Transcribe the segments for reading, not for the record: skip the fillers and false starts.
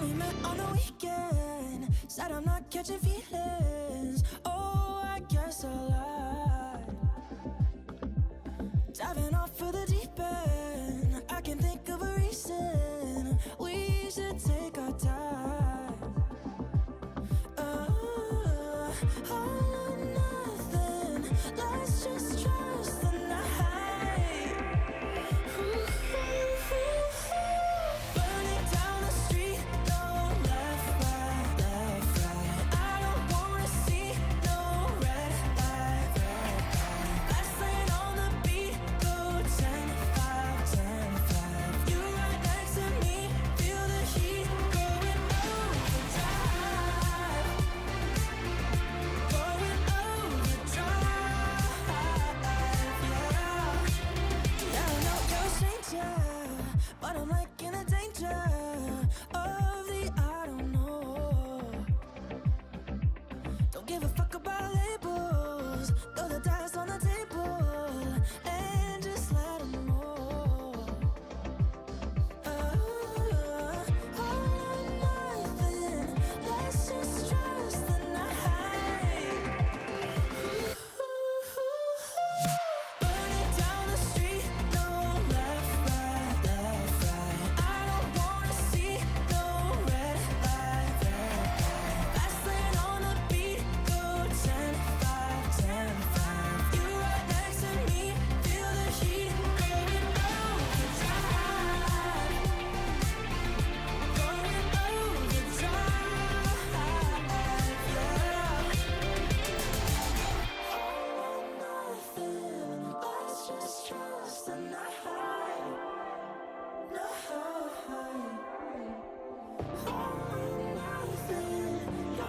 only met on the weekend. Said I'm not catching feelings. Oh, I guess I lied. Diving off for the deep end. I can think of a reason we should take our time. All or nothing. Let's just trust the night. Burning down the street, no left, right. I don't wanna see no red light. Fast lane on the beat, go 10, 5, 10, 5. You right next to me, feel the heat going overdrive. Going overdrive, yeah, I know you're a stranger, but I'm like in a danger of the I don't know. Don't give a fuck about labels. Throw the dice on the table and just let them know. All or nothing. Let's just trust the night. Burning down the street, no left, right. I don't wanna see no red light. Fast lane on the beat, go 10, 5, 10, 5. You right next to me, feel the heat going overdrive. Going overdrive, All or nothing. Let's just trust the night. All or nothing. You're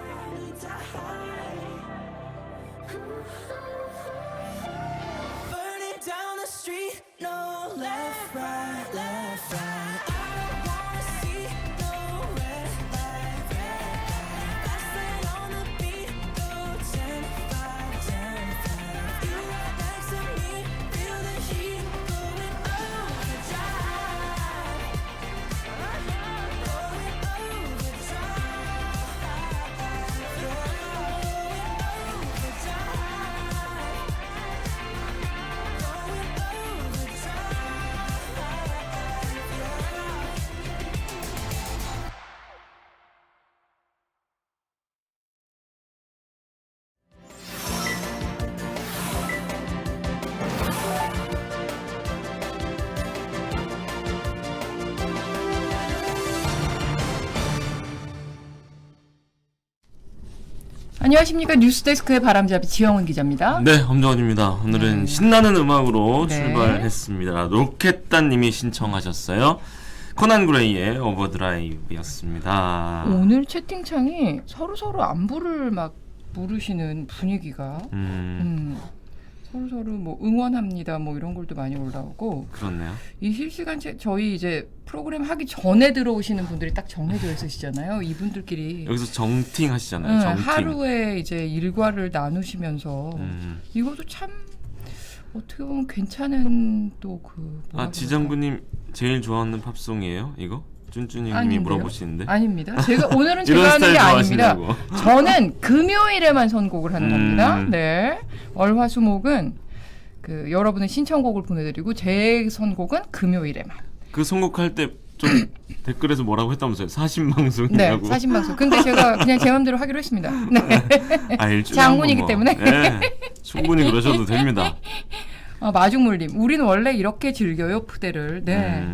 ready to hide. Burning down the street, no left, right. I don't wanna see no red light. Fast lane on the beat, go 10, 5, 10, 5. You right next to me, feel the heat going overdrive. Going 안녕하십니까. 뉴스데스크의 바람잡이 지영은 기자입니다. 네, 엄정원입니다. 오늘은 신나는 음악으로 네. 출발했습니다. 로켓단님이 신청하셨어요. 코난 그레이의 오버드라이브였습니다. 오늘 채팅창이 서로 안부를 막 물으시는 분위기가 서로 뭐 응원합니다 뭐 이런 걸도 많이 올라오고 그렇네요. 이 실시간 저희 이제 프로그램 하기 전에 들어오시는 분들이 딱 정해져 있으시잖아요. 이분들끼리 여기서 정팅 하시잖아요. 정팅. 하루에 이제 일과를 나누시면서 이것도 참 어떻게 보면 괜찮은 또 그 지정구님 제일 좋아하는 팝송이에요? 이거? 쭌쭌님이 아닌데요? 물어보시는데. 아닙니다. 제가 오늘은 이런 제가 하는 게 스타일 아닙니다. 좋아하시냐고. 저는 금요일에만 선곡을 하는 겁니다. 네, 월화수목은 그 여러분의 신청곡을 보내드리고 제 선곡은 금요일에만. 그 선곡할 때 좀 댓글에서 뭐라고 했다면서요? 사신방송이라고. 네, 사신방송. 근데 제가 그냥 제 맘대로 하기로 했습니다. 네. 일주일에 장문이기 한 번 때문에. 네, 충분히 그러셔도 됩니다. 마중물님, 우리는 원래 이렇게 즐겨요 푸대를. 네,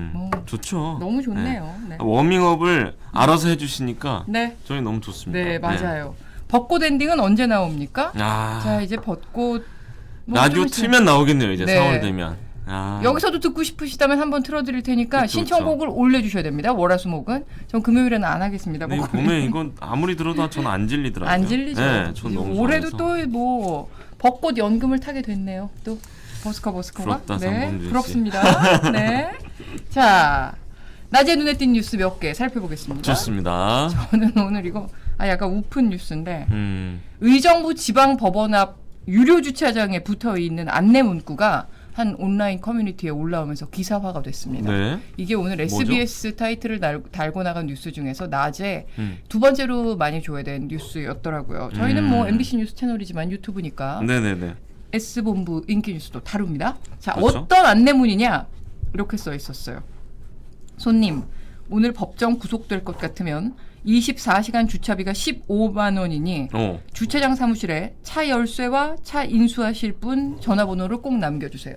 좋죠. 너무 좋네요. 네. 워밍업을 알아서 해주시니까 네, 저희 너무 좋습니다. 네, 맞아요. 벚꽃 엔딩은 언제 나옵니까? 아, 자, 이제 벚꽃 뭐 라디오 좀 있으면- 틀면 나오겠네요. 이제 네. 4월 되면. 여기서도 듣고 싶으시다면 한번 틀어드릴 테니까 그쵸, 신청곡을 올려주셔야 됩니다. 월화수목은 전 금요일에는 안 하겠습니다. 네, 뭐 보면 이건 아무리 들어도 저는 안 질리더라고요. 안 질리죠. 네, 전 너무 올해도 좋아해서. 또 뭐 벚꽃 연금을 타게 됐네요. 또 버스커가. 부럽다, 네, 장범준 씨. 부럽습니다. 네, 자 낮에 눈에 띈 뉴스 몇 개 살펴보겠습니다. 좋습니다. 저는 오늘 이거 약간 우픈 뉴스인데 음. 의정부 지방법원 앞 유료 주차장에 붙어 있는 안내 문구가 한 온라인 커뮤니티에 올라오면서 기사화가 됐습니다. 네. 이게 오늘 뭐죠? SBS 타이틀을 달고 나간 뉴스 중에서 낮에 음. 두 번째로 많이 조회된 뉴스였더라고요. 저희는 뭐 MBC 뉴스 채널이지만 유튜브니까 네네네. S본부 인기 뉴스도 다룹니다. 자, 그렇죠. 어떤 안내문이냐? 이렇게 써 있었어요. 손님, 오늘 법정 구속될 것 같으면 24시간 주차비가 15만 원이니 주차장 사무실에 차 열쇠와 차 인수하실 분 전화번호를 꼭 남겨주세요.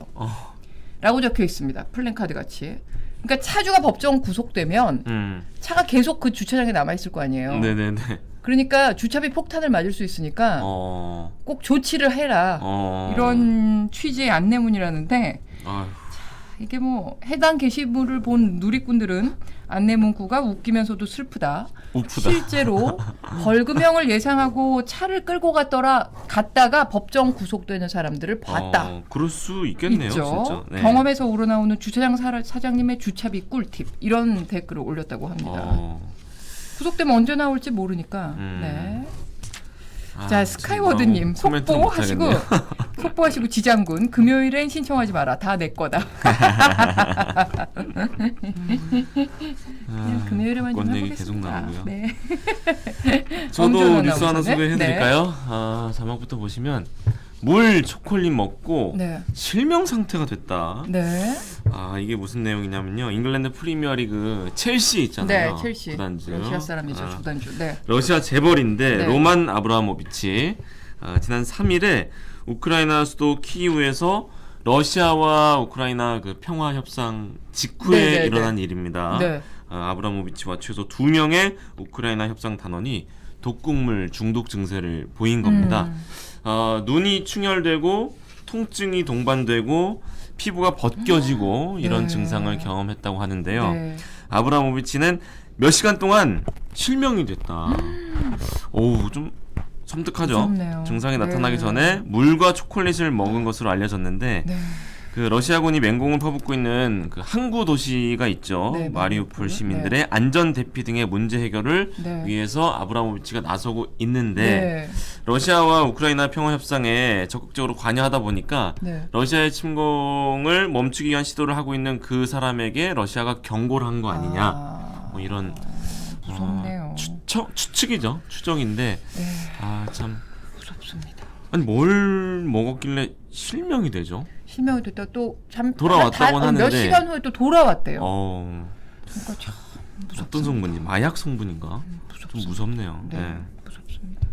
라고 적혀 있습니다. 플랜카드 같이. 그러니까 차주가 법정 구속되면 차가 계속 그 주차장에 남아있을 거 아니에요. 네네네. 그러니까 주차비 폭탄을 맞을 수 있으니까 꼭 조치를 해라. 이런 취지의 안내문이라는데 아휴. 이게 뭐 해당 게시물을 본 누리꾼들은 안내 문구가 웃기면서도 슬프다. 우프다. 실제로 벌금형을 예상하고 차를 끌고 갔다가 법정 구속되는 사람들을 봤다. 그럴 수 있겠네요. 있죠. 진짜. 네. 경험에서 우러나오는 주차장 사장님의 주차비 꿀팁 이런 댓글을 올렸다고 합니다. 구속되면 언제 나올지 모르니까. 네. 자, 스카이워드님 속보하시고 지장군 금요일엔 신청하지 마라. 다 내 거다. 금요일에만 좀 얘기 계속 해보겠습니다. 나오고요. 네. 저도 뉴스 하나 소개해드릴까요? 자막부터 보시면 물 초콜릿 먹고 네. 실명 상태가 됐다. 네. 이게 무슨 내용이냐면요. 잉글랜드 프리미어리그 첼시 있잖아요. 네, 첼시. 구단주. 러시아 사람이죠, 구단주. 네. 러시아 재벌인데 네. 로만 아브라모비치 지난 3일에 우크라이나 수도 키이우에서 러시아와 우크라이나 그 평화 협상 직후에 네, 네, 일어난 네. 일입니다. 네. 아브라모비치와 최소 2명의 우크라이나 협상 단원이 독극물 중독 증세를 보인 겁니다. 눈이 충혈되고 통증이 동반되고 피부가 벗겨지고 이런 네. 증상을 경험했다고 하는데요. 네. 아브라모비치는 몇 시간 동안 실명이 됐다. 오우, 좀 섬뜩하죠. 무섭네요. 증상이 네. 나타나기 전에 물과 초콜릿을 먹은 것으로 알려졌는데 네. 그 러시아군이 맹공을 퍼붓고 있는 그 항구 도시가 있죠. 네, 마리우폴 네. 시민들의 안전 대피 등의 문제 해결을 네. 위해서 아브라모비치가 나서고 있는데 네. 러시아와 우크라이나 평화 협상에 적극적으로 관여하다 보니까 네. 러시아의 침공을 멈추기 위한 시도를 하고 있는 그 사람에게 러시아가 경고를 한 거 아니냐. 뭐 이런 무섭네요. 추측이죠. 추정인데 네. 참 무섭습니다. 아니 뭘 먹었길래 실명이 되죠? 실명이 됐다 또 돌아왔다고는 하는데 몇 시간 후에 또 돌아왔대요. 그러니까 참 무섭습니다. 어떤 성분이 마약 성분인가? 좀 무섭네요. 네, 네. 무섭습니다.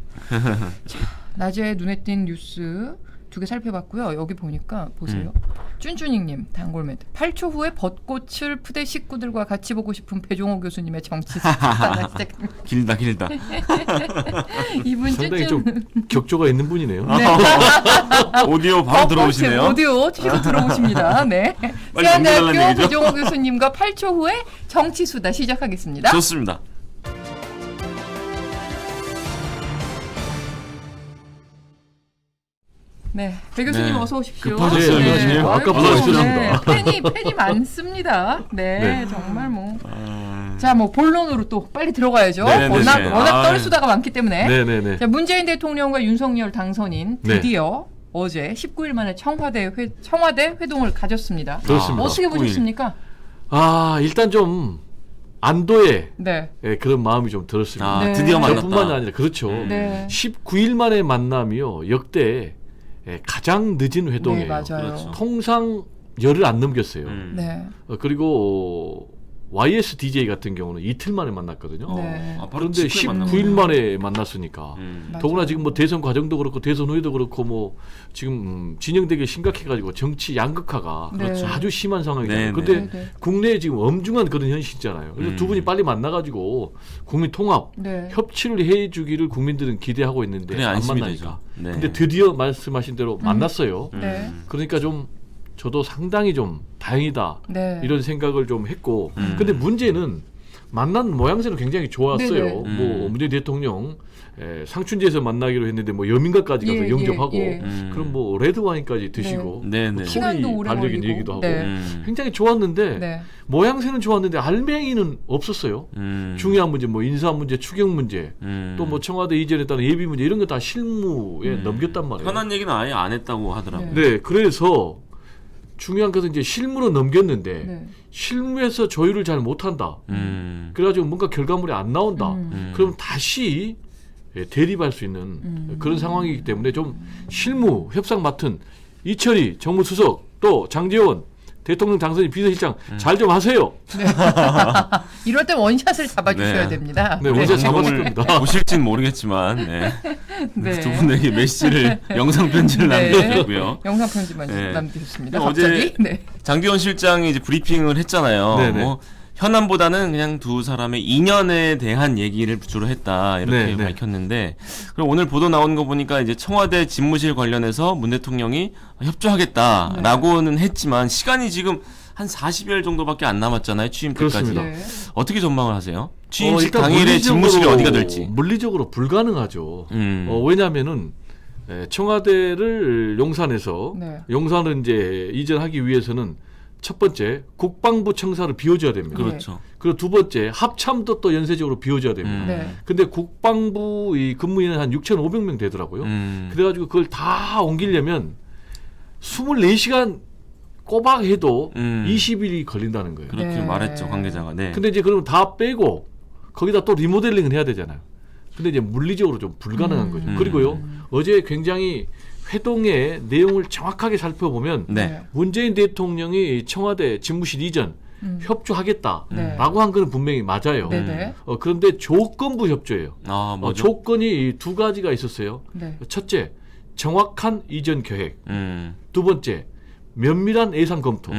자, 낮에 눈에 띈 뉴스 두 개 살펴봤고요. 여기 보니까 보세요. 쭌쭈닝님 단골멘트 8초 후에 벚꽃을 푸대 식구들과 같이 보고 싶은 배종호 교수님의 정치 수사가 시작합니다. 길다. 이분 상당히 좀 격조가 있는 분이네요. 네. 오디오 바로 들어오시네요. 오디오 치시고 들어오십니다. 네. 빨리 넘겨달라는 세안대학교 얘기죠? 배종호 교수님과 8초 후에 정치 수다 시작하겠습니다. 좋습니다. 네, 배 교수님 네. 어서 오십시오. 급하셨어요, 네, 교수님. 아이고, 아까부터 오셨습니다. 팬이 많습니다. 네, 네. 정말 뭐. 자, 뭐 본론으로 또 빨리 들어가야죠. 네네네. 워낙 떨수다가 많기 때문에. 네네네. 자, 문재인 대통령과 윤석열 당선인 네. 드디어 어제 19일 만에 청와대 회동을 가졌습니다. 그렇습니다. 어떻게 19일. 보셨습니까? 일단 좀 안도의 네. 그런 마음이 좀 들었습니다. 네. 드디어 만났다. 저뿐만 아니라 그렇죠. 네. 19일 만에 만남이요. 역대 가장 늦은 회동이에요. 네, 맞아요. 그렇죠. 통상 열을 안 넘겼어요. 네. 그리고 YSDJ 같은 경우는 이틀 만에 만났거든요. 네. 바로 그런데 19일 만에 만났으니까 맞아요. 더구나 지금 뭐 대선 과정도 그렇고 대선 후에도 그렇고 뭐 지금 진영되게 심각해가지고 정치 양극화가 네. 그렇죠. 아주 심한 상황이잖아요. 네, 그런데 네, 네. 국내에 지금 엄중한 그런 현실이잖아요. 그래서 두 분이 빨리 만나가지고 국민 통합, 네. 협치를 해주기를 국민들은 기대하고 있는데 그래 안 안심이 만나니까. 되죠. 네. 근데 드디어 말씀하신 대로 만났어요. 네. 그러니까 좀 저도 상당히 좀 다행이다 네. 이런 생각을 좀 했고 근데 문제는 만난 모양새는 굉장히 좋았어요. 네네. 뭐 문재인 대통령 상춘지에서 만나기로 했는데 뭐 여민가까지 가서 예, 영접하고 예. 그럼 뭐 레드 와인까지 드시고 네. 뭐 네. 시간도 토리 오래 반려견 걸리고. 얘기도 하고 네. 굉장히 좋았는데 네. 모양새는 좋았는데 알맹이는 없었어요. 중요한 문제 뭐 인사 문제, 추경 문제 또 뭐 청와대 이전에 따른 예비 문제 이런 거 다 실무에 넘겼단 말이에요. 편한 얘기는 아예 안 했다고 하더라고요. 네. 네, 그래서 중요한 것은 이제 실무로 넘겼는데 네. 실무에서 조율을 잘 못한다. 그래가지고 뭔가 결과물이 안 나온다. 그럼 다시 대립할 수 있는 그런 상황이기 때문에 좀 실무 협상 맡은 이철희 정무수석 또 장제원 대통령 당선인 비서실장 잘 좀 하세요. 네. 이럴 때 원샷을 잡아주셔야 네. 됩니다. 네, 원샷 잡아줄 겁니다. 보실진 모르겠지만 네. 네. 두 분에게 메시지를 영상 편지를 네. 남겨주고요. 영상 편지만 네. 남기셨습니다. 어제 갑자기. 네. 장기원 실장이 이제 브리핑을 했잖아요. 네네. 뭐 현안보다는 그냥 두 사람의 인연에 대한 얘기를 주로 했다 이렇게 네네. 밝혔는데 그리고 오늘 보도 나오는 거 보니까 이제 청와대 집무실 관련해서 문 대통령이 협조하겠다라고는 했지만 시간이 지금 한 40일 정도밖에 안 남았잖아요. 취임 때까지. 그렇습니다. 네. 어떻게 전망을 하세요? 취임식 일단 당일에 집무실이 어디가 될지. 물리적으로 불가능하죠. 왜냐하면은 청와대를 용산에서 네. 용산을 이제 이전하기 위해서는 첫 번째 국방부 청사를 비워줘야 됩니다. 그렇죠. 그리고 두 번째 합참도 또 연쇄적으로 비워줘야 됩니다. 네. 근데 국방부 이 근무인은 한 6,500명 되더라고요. 그래가지고 그걸 다 옮기려면 24시간 꼬박 해도 20일이 걸린다는 거예요. 그렇게 네. 말했죠 관계자가. 네. 근데 이제 그러면 다 빼고 거기다 또 리모델링을 해야 되잖아요. 근데 이제 물리적으로 좀 불가능한 거죠. 그리고요 어제 굉장히 회동의 내용을 정확하게 살펴보면 네. 문재인 대통령이 청와대 집무실 이전 협조하겠다라고 네. 한 건 분명히 맞아요. 네네. 그런데 조건부 협조예요. 아, 뭐죠? 조건이 두 가지가 있었어요. 네. 첫째, 정확한 이전 계획. 음. 두 번째, 면밀한 예산 검토.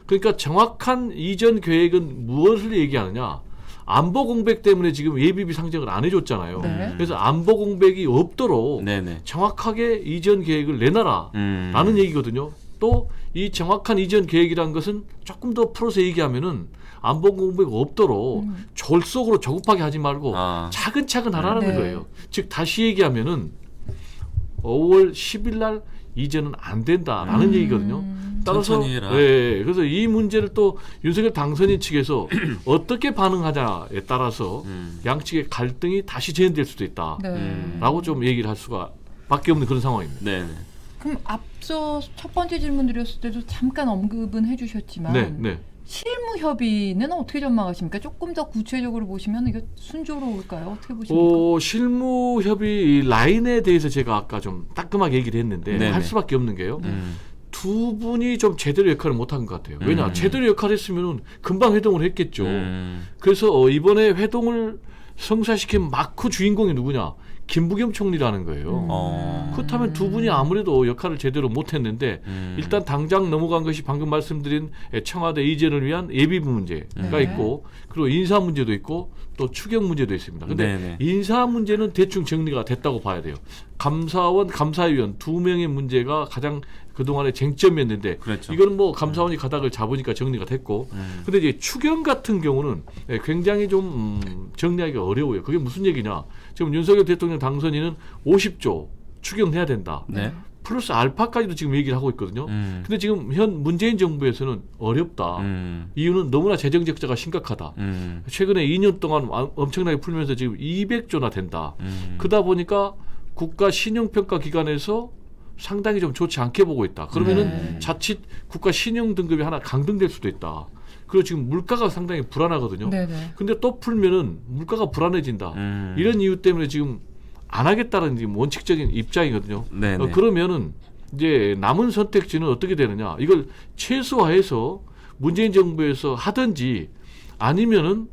그러니까 정확한 이전 계획은 무엇을 얘기하느냐? 안보 공백 때문에 지금 예비비 상정을 안 해줬잖아요. 네. 그래서 안보 공백이 없도록 네네. 정확하게 이전 계획을 내놔라라는 얘기거든요. 또 이 정확한 이전 계획이라는 것은 조금 더 풀어서 얘기하면은 안보 공백 없도록 졸속으로 조급하게 하지 말고 차근차근 하라는 네. 거예요. 즉 다시 얘기하면은 5월 10일 날 이전은 안 된다라는 얘기거든요. 따라서 천천히 해라. 네, 그래서 이 문제를 또 윤석열 당선인 측에서 어떻게 반응하냐에 따라서 양측의 갈등이 다시 재현될 수도 있다라고 네. 좀 얘기를 할 수가 밖에 없는 그런 상황입니다. 네네. 그럼 앞서 첫 번째 질문 드렸을 때도 잠깐 언급은 해주셨지만 네. 실무 협의는 어떻게 전망하십니까? 조금 더 구체적으로 보시면 이거 순조로울까요? 어떻게 보십니까? 실무 협의 라인에 대해서 제가 아까 좀 따끔하게 얘기를 했는데 네네. 할 수밖에 없는 게요. 두 분이 좀 제대로 역할을 못한 것 같아요. 왜냐? 제대로 역할을 했으면 금방 회동을 했겠죠. 그래서 이번에 회동을 성사시킨 마크 주인공이 누구냐? 김부겸 총리라는 거예요. 그렇다면 두 분이 아무래도 역할을 제대로 못했는데 일단 당장 넘어간 것이 방금 말씀드린 청와대 이전을 위한 예비비 문제가 있고 그리고 인사 문제도 있고 또 추경 문제도 있습니다. 근데 인사 문제는 대충 정리가 됐다고 봐야 돼요. 감사원, 감사위원 두 명의 문제가 가장 그동안의 쟁점이었는데 그렇죠. 이거는 뭐 감사원이 가닥을 잡으니까 정리가 됐고 근데 이제 추경 같은 경우는 굉장히 좀 정리하기가 어려워요. 그게 무슨 얘기냐? 지금 윤석열 대통령 당선인은 50조 추경해야 된다. 네. 플러스 알파까지도 지금 얘기를 하고 있거든요. 근데 지금 현 문재인 정부에서는 어렵다. 이유는 너무나 재정 적자가 심각하다. 최근에 2년 동안 엄청나게 풀면서 지금 200조나 된다. 그러다 보니까 국가 신용평가 기관에서 상당히 좀 좋지 않게 보고 있다. 그러면은 자칫 국가 신용 등급이 하나 강등될 수도 있다. 그리고 지금 물가가 상당히 불안하거든요. 네네. 근데 또 풀면은 물가가 불안해진다. 이런 이유 때문에 지금 안 하겠다는 지금 원칙적인 입장이거든요. 그러면은 이제 남은 선택지는 어떻게 되느냐? 이걸 최소화해서 문재인 정부에서 하든지 아니면은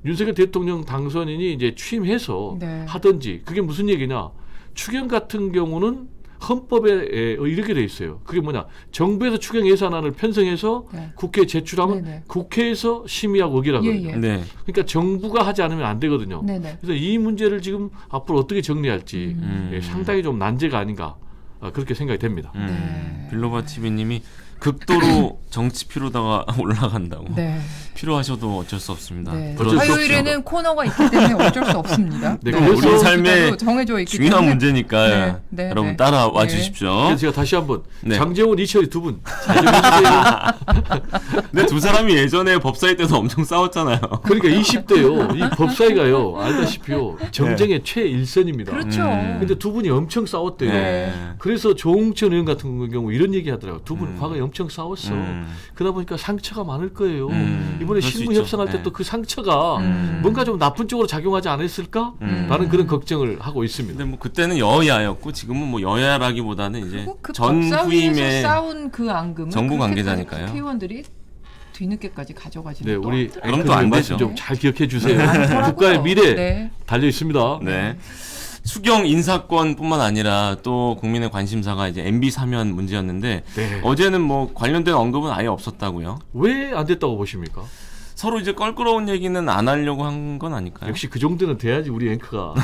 윤석열 대통령 당선인이 이제 취임해서 하든지 그게 무슨 얘기냐? 추경 같은 경우는 헌법에 이렇게 돼 있어요. 그게 뭐냐? 정부에서 추경 예산안을 편성해서 국회에 제출하면 국회에서 심의하고 의결하거든요. 그러니까 정부가 하지 않으면 안 되거든요. 그래서 이 문제를 지금 앞으로 어떻게 정리할지 상당히 좀 난제가 아닌가 그렇게 생각이 됩니다. 빌로바 TV님이 극도로 정치 피로도가 올라간다고. 필요하셔도 어쩔 수 없습니다. 네. 어쩔 수 화요일에는 코너가 있기 때문에 어쩔 수 없습니다. 네, 우리 그래서 삶의 정해져 있기 중요한 때문에. 문제니까 네, 네, 여러분 네. 따라와 네. 주십시오. 그래서 제가 다시 한번 네. 장재원, 이철이 두 분 잘 좀 해주세요. 근데 두 사람이 예전에 법사위 때도 엄청 싸웠잖아요. 그러니까 20대요. 이 법사위가요. 알다시피요. 정쟁의 최일선입니다. 그렇죠. 근데 두 분이 엄청 싸웠대요. 네. 그래서 조홍천 의원 같은 경우 이런 얘기 하더라고요. 두 분 과거에 엄청 싸웠어. 그러다 보니까 상처가 많을 거예요. 이번에 그럴 수 실무 있죠. 협상할 때 네. 또 그 상처가 뭔가 좀 나쁜 쪽으로 작용하지 않았을까? 라는 그런 걱정을 하고 있습니다. 근데 뭐 그때는 여야였고 지금은 뭐 여야라기보다는 이제 그리고 그 전 법사위에서 후임의 싸운 그 앙금을 정부 그렇게까지 관계자니까요. 국회의원들이 뒤늦게까지 가져가지는 네, 또 우리 그럼 또안 되죠. 좀 잘 기억해 주세요. 않더라고요. 국가의 미래 네. 달려 있습니다. 네. 수경 인사권뿐만 아니라 또 국민의 관심사가 이제 MB 사면 문제였는데 네. 어제는 뭐 관련된 언급은 아예 없었다고요. 왜 안 됐다고 보십니까? 서로 이제 껄끄러운 얘기는 안 하려고 한 건 아닐까요? 역시 그 정도는 돼야지 우리 앵커가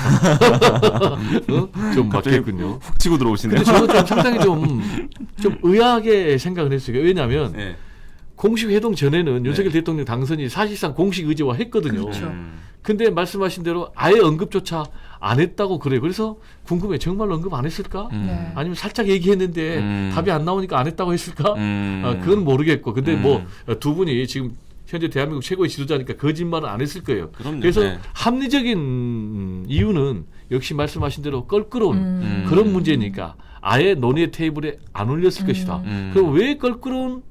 좀 맞겠군요. 훅 치고 들어오시네요. 근데 저는 좀 상당히 좀 의아하게 생각을 했어요. 왜냐하면 네. 공식 회동 전에는 윤석열 대통령 당선이 사실상 공식 의제화 했거든요. 그렇죠. 근데 말씀하신 대로 아예 언급조차 안 했다고 그래요. 그래서 궁금해. 정말 언급 안 했을까? 네. 아니면 살짝 얘기했는데 답이 안 나오니까 안 했다고 했을까? 음. 그건 모르겠고. 근데 뭐 두 분이 지금 현재 대한민국 최고의 지도자니까 거짓말은 안 했을 거예요. 그럼요. 그래서 네. 합리적인 이유는 역시 말씀하신 대로 껄끄러운 그런 문제니까 아예 논의 테이블에 안 올렸을 것이다. 그럼 왜 껄끄러운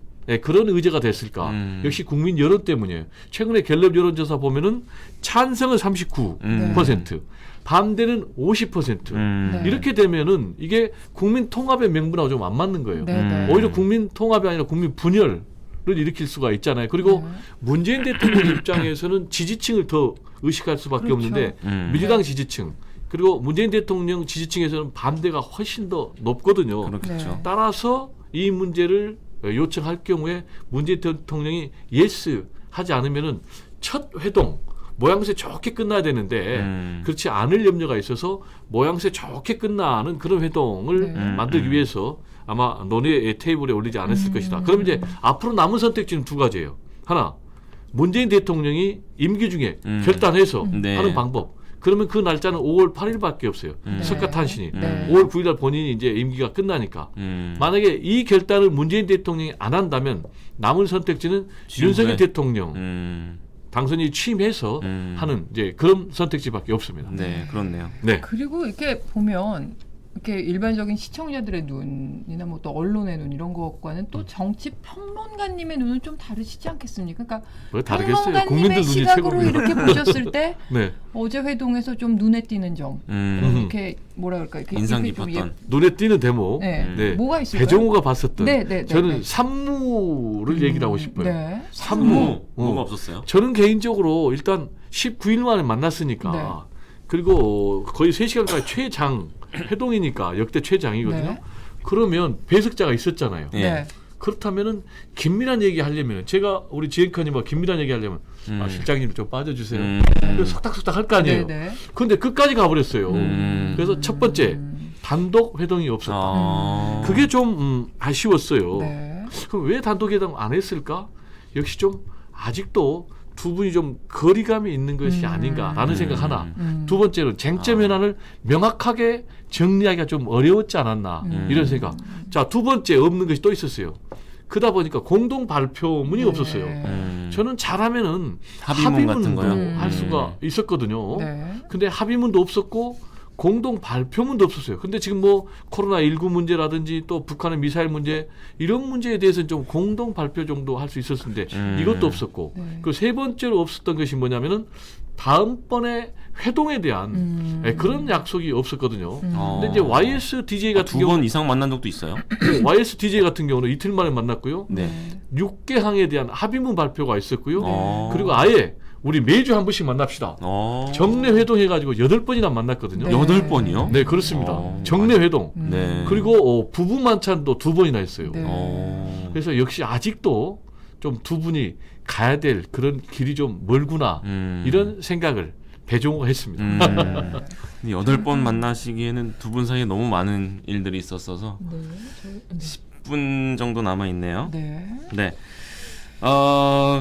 그런 의제가 됐을까? 역시 국민 여론 때문이에요. 최근에 갤럽 여론조사 보면은 찬성은 39%, 반대는 50%. 네. 이렇게 되면은 이게 국민 통합의 명분하고 좀 안 맞는 거예요. 네, 네. 오히려 국민 통합이 아니라 국민 분열을 일으킬 수가 있잖아요. 그리고 문재인 대통령 입장에서는 지지층을 더 의식할 수밖에 그렇죠. 없는데 민주당 지지층 그리고 문재인 대통령 지지층에서는 반대가 훨씬 더 높거든요. 그렇겠죠. 네. 따라서 이 문제를 요청할 경우에 문재인 대통령이 예스 하지 않으면은 첫 회동 모양새 좋게 끝나야 되는데 그렇지 않을 염려가 있어서 모양새 좋게 끝나는 그런 회동을 만들기 위해서 아마 논의의 테이블에 올리지 않았을 것이다. 그럼 이제 앞으로 남은 선택지는 두 가지예요. 하나, 문재인 대통령이 임기 중에 결단해서 네. 하는 방법. 그러면 그 날짜는 5월 8일밖에 없어요. 네. 석가탄신이. 네. 5월 9일날 본인이 이제 임기가 끝나니까. 만약에 이 결단을 문재인 대통령이 안 한다면 남은 선택지는 윤석열 대통령 당선이 취임해서 하는 이제 그런 선택지밖에 없습니다. 네, 그렇네요. 네. 그리고 이렇게 보면 이렇게 일반적인 시청자들의 눈이나 뭐 또 언론의 눈 이런 것과는 또 정치 평론가님의 눈은 좀 다르시지 않겠습니까? 그러니까 뭐 다르겠어요. 국민들 평론가님의 눈이 시각으로 최고입니다. 이렇게 보셨을 때 네. 어제 회동에서 좀 눈에 띄는 점, 이렇게 뭐라 그럴까, 이렇게 인상 이렇게 좀 깊었던. 눈에 띄는 대목. 네. 뭐가 있을까요? 배정우가 봤었던. 네, 네, 네, 저는 네. 산무를 얘기를 하고 싶어요. 네. 산무. 뭐가 없었어요? 저는 개인적으로 일단 19일 만에 만났으니까 네. 그리고 거의 3시간까지 최장 회동이니까 역대 최장이거든요. 네. 그러면 배석자가 있었잖아요. 예. 네. 그렇다면은 긴밀한 얘기 하려면 제가 우리 지혜커님과 긴밀한 얘기 하려면 실장님 좀 빠져주세요. 그래서 속닥속닥 할 거 아니에요. 네, 네. 그런데 끝까지 가버렸어요. 그래서 첫 번째 단독 회동이 없었다. 그게 좀 아쉬웠어요. 네. 그럼 왜 단독 회동 안 했을까? 역시 좀 아직도 두 분이 좀 거리감이 있는 것이 아닌가라는 생각 하나. 두 번째로 쟁점 현안을 명확하게 정리하기가 좀 어려웠지 않았나 이런 생각. 자, 두 번째 없는 것이 또 있었어요. 그러다 보니까 공동 발표문이 없었어요. 저는 잘하면은 합의문 같은 합의문도 거요? 할 수가 있었거든요. 네. 근데 합의문도 없었고 공동 발표문도 없었어요. 근데 지금 뭐 코로나19 문제라든지 또 북한의 미사일 문제 이런 문제에 대해서는 좀 공동 발표 정도 할 수 있었는데 이것도 없었고 네. 그 세 번째로 없었던 것이 뭐냐면은 다음번에 회동에 대한 그런 약속이 없었거든요. 근데 이제 YSDJ 같은 두 번 경우 이상 만난 적도 있어요? YSDJ 같은 경우는 이틀 만에 만났고요. 네. 6개 항에 대한 합의문 발표가 있었고요. 네. 그리고 아예 우리 매주 한 번씩 만납시다. 정례 회동해가지고 8번이나 만났거든요. 네. 8번이요? 네, 그렇습니다. 정례 회동. 네. 그리고 부부 만찬도 2번이나 했어요. 네. 그래서 역시 아직도 좀 두 분이 가야 될 그런 길이 좀 멀구나 이런 생각을 배종호가 했습니다. 8번 만나시기에는 두 분 사이에 너무 많은 일들이 있었어서 네. 10분 정도 남아 있네요. 네. 네.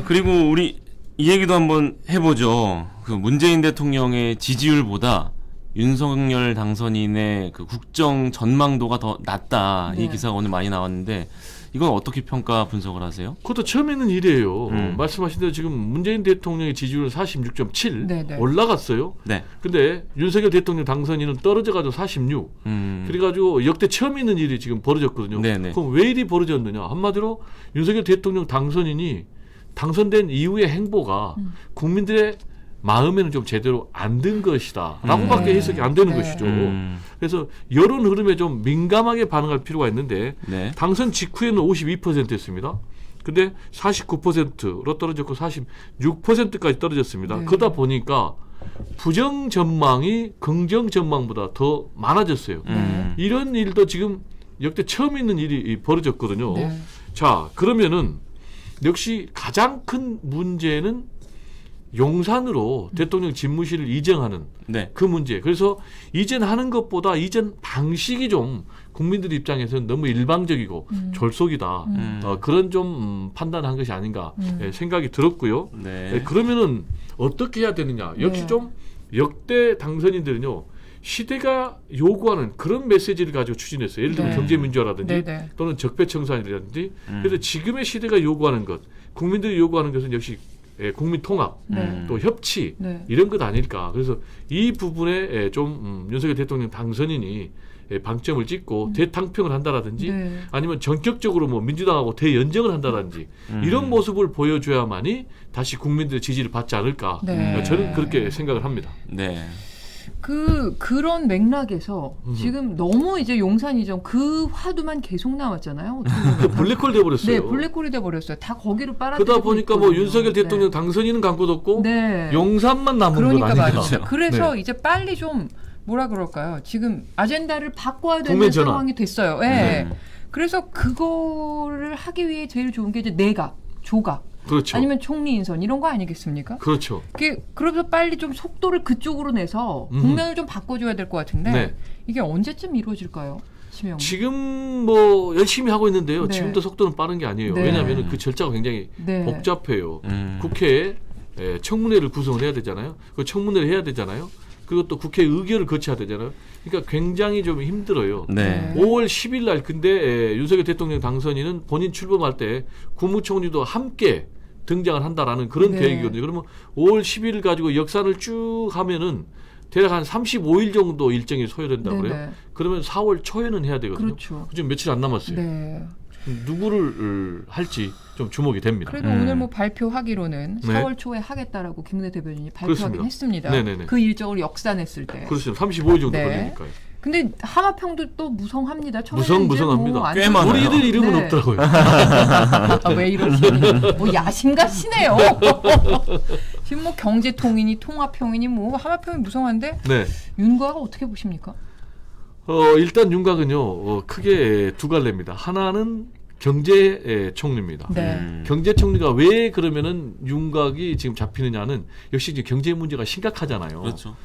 그리고 우리 이 얘기도 한번 해보죠. 그 문재인 대통령의 지지율보다 윤석열 당선인의 그 국정 전망도가 더 낮다. 네. 이 기사가 오늘 많이 나왔는데 이건 어떻게 평가 분석을 하세요? 그것도 처음 있는 일이에요. 말씀하신 대로 지금 문재인 대통령의 지지율은 46.7 네네. 올라갔어요. 네. 근데 윤석열 대통령 당선인은 떨어져가지고 46. 그래가지고 역대 처음 있는 일이 지금 벌어졌거든요. 네네. 그럼 왜 일이 벌어졌느냐? 한마디로 윤석열 대통령 당선인이 당선된 이후의 행보가 국민들의 마음에는 좀 제대로 안 든 것이다 라고밖에 네. 해석이 안 되는 네. 것이죠. 그래서 여론 흐름에 좀 민감하게 반응할 필요가 있는데 네. 당선 직후에는 52%였습니다. 근데 49%로 떨어졌고 46%까지 떨어졌습니다. 네. 그러다 보니까 부정 전망이 긍정 전망보다 더 많아졌어요. 이런 일도 지금 역대 처음 있는 일이 벌어졌거든요. 네. 자, 그러면은 역시 가장 큰 문제는 용산으로 대통령 집무실을 이전하는 네. 그 문제. 그래서 이전하는 것보다 이전 방식이 좀 국민들 입장에서는 너무 일방적이고 졸속이다. 그런 좀 판단한 것이 아닌가 생각이 들었고요. 네. 그러면은 어떻게 해야 되느냐. 역시 네. 좀 역대 당선인들은요. 시대가 요구하는 그런 메시지를 가지고 추진했어요. 예를 들면 네. 경제민주화라든지 네네. 또는 적폐청산이라든지. 그래서 지금의 시대가 요구하는 것, 국민들이 요구하는 것은 역시 국민 통합, 네. 또 협치 네. 이런 것 아닐까. 그래서 이 부분에 좀 윤석열 대통령 당선인이 방점을 찍고 대탕평을 한다라든지 네. 아니면 전격적으로 뭐 민주당하고 대연정을 한다라든지 이런 모습을 보여줘야만이 다시 국민들의 지지를 받지 않을까. 네. 저는 그렇게 생각을 합니다. 네. 그런 맥락에서 지금 너무 이제 용산 이전 그 화두만 계속 나왔잖아요. 그 블랙홀 돼버렸어요. 네, 블랙홀이 돼 버렸어요. 다 거기로 빨아들이고 그러다 보니까 뭐 있거든요. 윤석열 대통령 네. 당선인은 광고도 없고 네. 용산만 남은 건 그러니까 아닌가. 말이죠. 그래서 네. 이제 빨리 좀 뭐라 그럴까요? 지금 아젠다를 바꿔야 되는 국면 전환. 상황이 됐어요. 네. 그래서 그거를 하기 위해 제일 좋은 게 이제 내각, 조각, 그렇죠. 아니면 총리 인선 이런 거 아니겠습니까? 그렇죠. 그래서 빨리 좀 속도를 그쪽으로 내서 국면을 좀 바꿔줘야 될 것 같은데 네. 이게 언제쯤 이루어질까요? 심영. 지금 뭐 열심히 하고 있는데요. 네. 지금도 속도는 빠른 게 아니에요. 네. 왜냐하면 그 절차가 굉장히 네. 복잡해요. 국회에 청문회를 구성을 해야 되잖아요. 그 청문회를 해야 되잖아요. 그리고 또 국회 의결을 거쳐야 되잖아요. 그러니까 굉장히 좀 힘들어요. 네. 5월 10일 날 근데 윤석열 대통령 당선인은 본인 출범할 때 국무총리도 함께 등장을 한다라는 그런 네. 계획이거든요. 그러면 5월 10일 가지고 역산을 쭉 하면은 대략 한 35일 정도 일정이 소요된다고 네네. 그래요. 그러면 4월 초에는 해야 되거든요. 그렇죠. 지금 며칠 안 남았어요. 네. 누구를 할지 좀 주목이 됩니다. 그래도 오늘 뭐 발표하기로는 네. 4월 초에 하겠다라고 김은혜 대변인이 발표하긴 그렇습니다. 했습니다. 네네네. 그 일정을 역산했을 때. 그렇습니다. 35일 정도 네. 걸리니까요. 근데 하마평도 또 무성합니다. 처음에는 무성합니다. 뭐 꽤 많아요. 우리들 이름은 네. 없더라고요. 아, 왜 이러시니? 뭐 야심가시네요. 지금 뭐 경제통이니 통합평이니 뭐 하마평이 무성한데 네. 윤곽을 어떻게 보십니까? 일단 윤곽은요 크게 두 갈래입니다. 하나는 경제총리입니다. 네. 경제총리가 왜 그러면은 윤곽이 지금 잡히느냐는 역시 이제 경제 문제가 심각하잖아요. 그렇죠.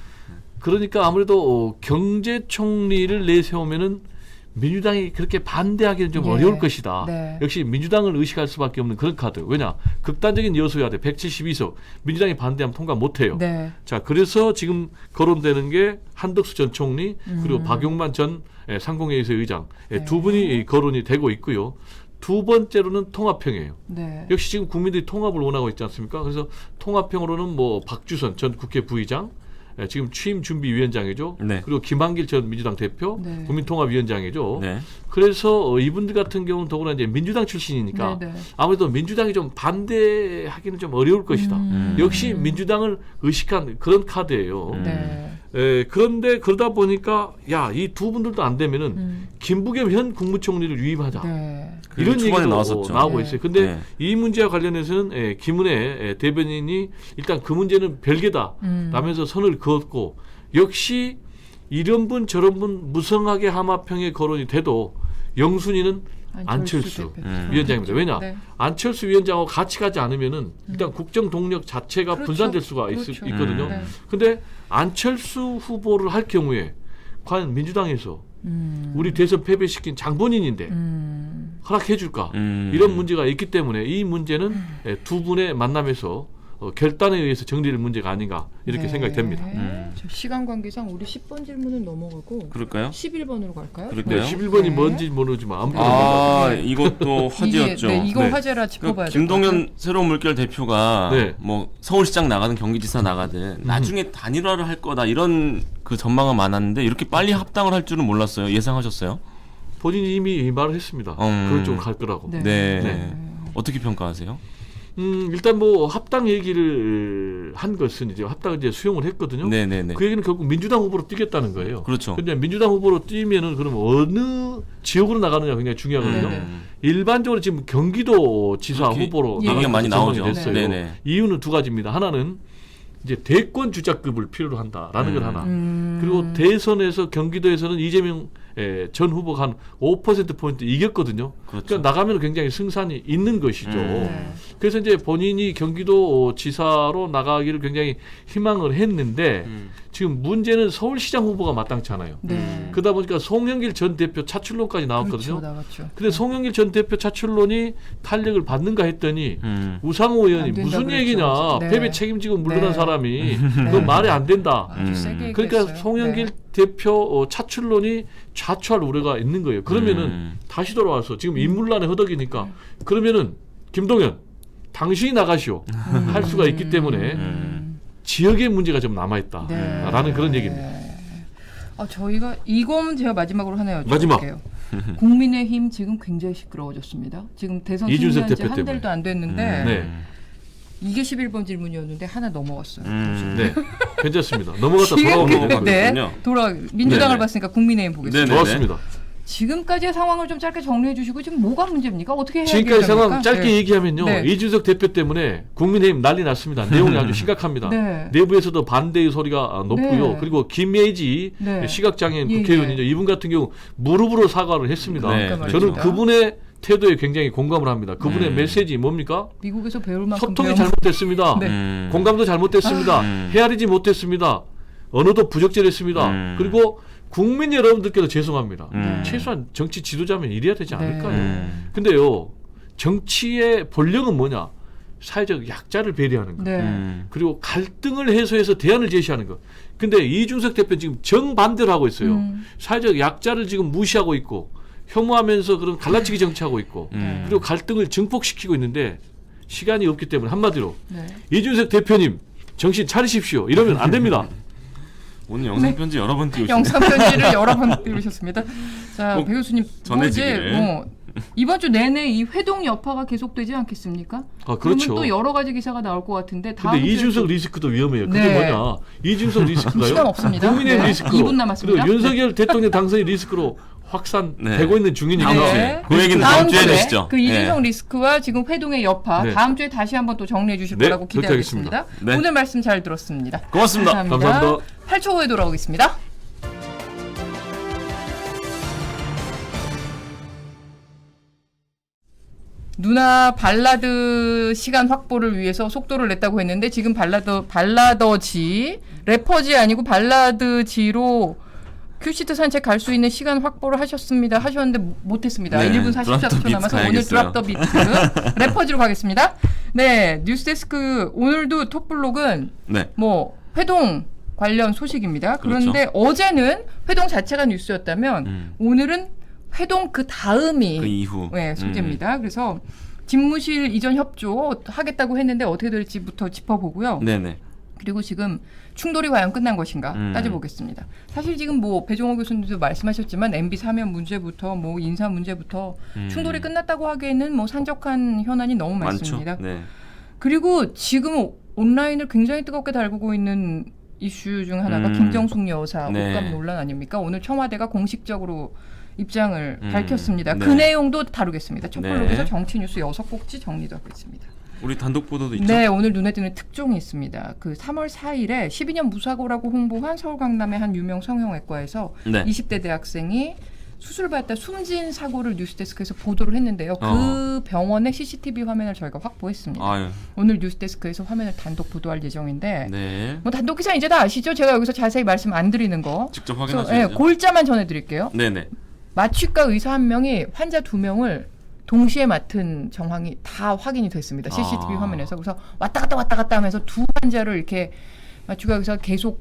그러니까 아무래도 경제총리를 내세우면은 민주당이 그렇게 반대하기는 좀 예. 어려울 것이다. 네. 역시 민주당을 의식할 수밖에 없는 그런 카드. 왜냐? 극단적인 여소야 돼. 172석. 민주당이 반대하면 통과 못해요. 네. 자, 그래서 지금 거론되는 게 한덕수 전 총리 그리고 박용만 전 상공회의소 의장 네. 두 분이 거론이 되고 있고요. 두 번째로는 통합평이에요. 네. 역시 지금 국민들이 통합을 원하고 있지 않습니까? 그래서 통합평으로는 뭐 박주선 전 국회 부의장 지금 취임준비위원장이죠. 네. 그리고 김한길 전 민주당 대표 네. 국민통합위원장이죠. 네. 그래서 이분들 같은 경우는 더구나 이제 민주당 출신이니까 네, 네. 아무래도 민주당이 좀 반대하기는 좀 어려울 것이다. 역시 민주당을 의식한 그런 카드예요. 네. 그런데 그러다 보니까 야, 이 두 분들도 안 되면은 김부겸 현 국무총리를 유임하자. 네. 이런 초반에 얘기도 나왔었죠. 나오고 네. 있어요. 근데 네. 이 문제와 관련해서는 김은혜 대변인이 일단 그 문제는 별개다 라면서 선을 그었고 역시 이런 분 저런 분 무성하게 하마평에 거론이 돼도 영순위는 안철수 대표. 위원장입니다. 왜냐? 네. 안철수 위원장하고 같이 가지 않으면은 일단 국정 동력 자체가 그렇죠. 분산될 수가 그렇죠. 있거든요. 네. 근데 안철수 후보를 할 경우에 과연 민주당에서 우리 대선 패배시킨 장본인인데 허락해 줄까? 이런 문제가 있기 때문에 이 문제는 두 분의 만남에서 결단에 의해서 정리될 문제가 아닌가 이렇게 네. 생각이 됩니다. 저 시간 관계상 우리 10번 질문은 넘어가고 그럴까요? 11번으로 갈까요? 그럴까요? 네, 11번이 네. 뭔지 모르지만 아무튼 이것도 화제였죠. 이거 네. 화제라 짚어봐야 될 김동연 새로운 물결 대표가 네. 뭐 서울시장 나가든 경기지사 나가든 나중에 단일화를 할 거다 이런 그 전망은 많았는데 이렇게 빨리 합당을 할 줄은 몰랐어요. 예상하셨어요? 본인이 이미 말을 했습니다. 그런 쪽으로 갈 거라고. 네. 네. 어떻게 평가하세요? 일단 뭐 합당 얘기를 한 것은 이제 합당을 이제 수용을 했거든요. 네네네. 그 얘기는 결국 민주당 후보로 뛰겠다는 거예요. 그렇죠. 근데 민주당 후보로 뛰면은 그럼 어느 지역으로 나가느냐 굉장히 중요하거든요. 네네. 일반적으로 지금 경기도 지사 그렇게 후보로 얘기가 나가는 많이 전망이 나오죠. 됐어요. 네네. 이유는 두 가지입니다. 하나는 이제 대권 주자급을 필요로 한다라는 걸 하나. 그리고 대선에서 경기도에서는 이재명 전 후보가 한 5%포인트 이겼거든요. 그렇죠. 그러니까 나가면 굉장히 승산이 있는 것이죠. 네. 그래서 이제 본인이 경기도 지사로 나가기를 굉장히 희망을 했는데 지금 문제는 서울시장 후보가 마땅치 않아요. 네. 그러다 보니까 송영길 전 대표 차출론까지 나왔거든요. 그렇죠, 나갔죠. 근데 송영길 전 대표 차출론이 탄력을 받는가 했더니 우상호 의원이 안 된다 무슨 그랬죠. 얘기냐. 네. 패배 책임지고 물러난 네. 사람이 그건 말이 안 된다. 아주 세게 그러니까 얘기했어요. 송영길 네. 대표 차출론이 좌초할 우려가 있는 거예요. 그러면은 다시 돌아와서 지금 인물난에 허덕이니까 그러면은 김동연 당신이 나가시오 할 수가 있기 때문에 지역의 문제가 좀 남아있다라는 네. 그런 얘기입니다. 저희가 이건 제가 마지막으로 하나 마지막. 여쭤볼게요. 국민의힘 지금 굉장히 시끄러워졌습니다. 지금 대선 이준석 승리한 지 대표 한 때문에. 달도 안 됐는데 네. 이게 11번 질문이었는데 하나 넘어갔어요. 네, 괜찮습니다. 넘어갔다 돌아오면 넘어가겠군요. 네, 민주당을 네네. 봤으니까 국민의힘 보겠습니다. 네네. 좋았습니다. 지금까지의 상황을 좀 짧게 정리해 주시고 지금 뭐가 문제입니까? 어떻게 해야 지금까지 됩니까? 상황 짧게 네. 얘기하면요. 네. 이준석 대표 때문에 국민의힘 난리 났습니다. 내용이 아주 심각합니다. 네. 내부에서도 반대의 소리가 높고요. 네. 그리고 김예지 네. 시각장애인 예, 국회의원이죠. 예. 이분 같은 경우 무릎으로 사과를 했습니다. 네, 그러니까 저는 말입니다. 그분의 태도에 굉장히 공감을 합니다. 그분의 메시지 뭡니까? 미국에서 배울 만큼 소통이 배운 잘못됐습니다. 네. 공감도 잘못됐습니다. 헤아리지 못했습니다. 언어도 부적절했습니다. 그리고 국민 여러분들께도 죄송합니다. 최소한 정치 지도자면 이래야 되지 않을까요? 근데요, 정치의 본령은 뭐냐? 사회적 약자를 배려하는 것. 네. 그리고 갈등을 해소해서 대안을 제시하는 것. 근데 이준석 대표 지금 정반대를 하고 있어요. 사회적 약자를 지금 무시하고 있고 혐오하면서 그런 갈라치기 정치하고 있고 그리고 갈등을 증폭시키고 있는데 시간이 없기 때문에 한마디로 네. 이준석 대표님 정신 차리십시오. 이러면 안 됩니다. 오늘 영상 편지 여러 번 띄우시네요. 영상 편지를 여러 번 띄우셨습니다. 자, 꼭 배 교수님 전해지기를. 이번 주 내내 이 회동 여파가 계속되지 않겠습니까? 아, 그렇죠. 그러면 또 여러 가지 기사가 나올 것 같은데 다음 근데 주에 이준석 또- 리스크도 위험해요. 그게 네. 뭐냐? 이준석 리스크가요. 시간 없습니다. 국민의 네. 리스크로 2분 남았습니다. 그리고 윤석열 대통령 당선이 리스크로 확산되고 있는 중이니까. 네. 그 얘기는 다음 주에 내시죠. 그 이준석 리스크와 지금 회동의 여파 네. 다음 주에 다시 한번 또 정리해 주실 네, 거라고 그렇게 기대하겠습니다. 하겠습니다. 네. 오늘 말씀 잘 들었습니다. 고맙습니다. 감사합니다. 8초 후에 돌아오겠습니다. 누나 발라드 시간 확보를 위해서 속도를 냈다고 했는데 지금 발라더지 래퍼지 아니고 발라드지로 큐시트 산책 갈 수 있는 시간 확보를 하셨는데 못했습니다. 네, 1분 드랍 더 44초 비트 남아서 오늘 가야겠어요. 드랍 더 비트 래퍼지로 가겠습니다. 네, 뉴스데스크 오늘도 톱블록은 네. 뭐 회동 관련 소식입니다. 그런데 어제는 회동 자체가 뉴스였다면 오늘은 회동 그 다음이 그 이후. 네, 소재입니다. 그래서 집무실 이전 협조 하겠다고 했는데 어떻게 될지부터 짚어보고요. 네네. 그리고 지금 충돌이 과연 끝난 것인가 따져보겠습니다. 사실 지금 뭐 배종호 교수님도 말씀하셨지만 MB 사면 문제부터 뭐 인사 문제부터 충돌이 끝났다고 하기에는 뭐 산적한 현안이 너무 많습니다. 많죠. 네. 그리고 지금 온라인을 굉장히 뜨겁게 달구고 있는 이슈 중 하나가 김정숙 여사 네. 옷감 논란 아닙니까? 오늘 청와대가 공식적으로 입장을 밝혔습니다. 네. 그 내용도 다루겠습니다. 첫 블록에서 네. 정치 뉴스 6꼭지 정리도 하겠습니다. 우리 단독 보도도 있죠. 네, 오늘 눈에 띄는 특종이 있습니다. 그 3월 4일에 12년 무사고라고 홍보한 서울 강남의 한 유명 성형외과에서 네. 20대 대학생이 수술받다 숨진 사고를 뉴스데스크에서 보도를 했는데요. 그 병원의 CCTV 화면을 저희가 확보했습니다. 아유. 오늘 뉴스데스크에서 화면을 단독 보도할 예정인데 네. 뭐 단독 기사 이제 다 아시죠? 제가 여기서 자세히 말씀 안 드리는 거. 직접 그래서, 확인하셔야죠. 골자만 전해드릴게요. 네네. 마취과 의사 한 명이 환자 2명을 동시에 맡은 정황이 다 확인이 됐습니다. CCTV 화면에서. 그래서 왔다 갔다 하면서 두 환자를 이렇게 맞추고 여기서 계속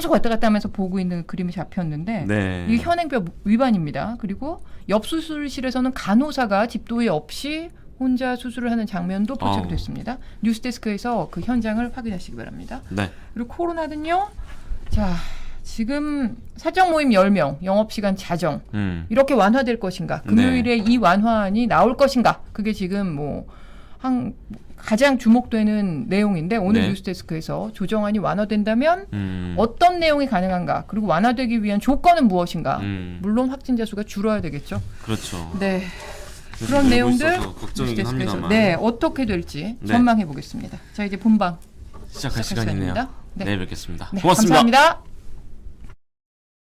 왔다 갔다 하면서 보고 있는 그림이 잡혔는데 네. 이게 현행법 위반입니다. 그리고 옆 수술실에서는 간호사가 집도의 없이 혼자 수술을 하는 장면도 포착이 됐습니다. 뉴스데스크에서 그 현장을 확인하시기 바랍니다. 네. 그리고 코로나는요. 자, 지금 사적 모임 10명, 영업시간 자정 이렇게 완화될 것인가? 금요일에 이 완화안이 나올 것인가? 그게 지금 가장 주목되는 내용인데 오늘 뉴스데스크에서 조정안이 완화된다면 어떤 내용이 가능한가? 그리고 완화되기 위한 조건은 무엇인가? 물론 확진자 수가 줄어야 되겠죠. 그렇죠. 네. 그런 내용들 걱정이긴 합니다만. 네, 어떻게 될지 전망해 보겠습니다. 자, 이제 본방 시작할 시간이네요. 네. 내일 뵙겠습니다. 네, 고맙습니다. 감사합니다.